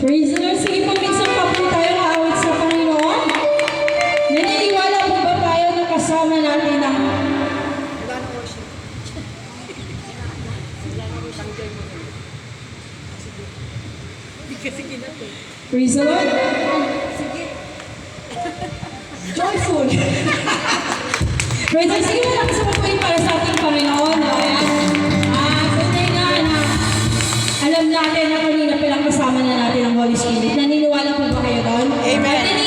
Praise the Lord. Sige po, minsan pa po tayo maawit sa Panginoon. Naniniwala po ba tayo na kasama natin ang... Wala na worship. Hindi kasi kinatay. Praise the Lord. Sige. Joyful. Praise the Lord. Sige mo lang sa papuin para sa ating Panginoon. Ayan. Tunay na alam natin na kanina palang kasama na natin ang Holy Spirit. Naniniwala po ba kayo doon? Amen.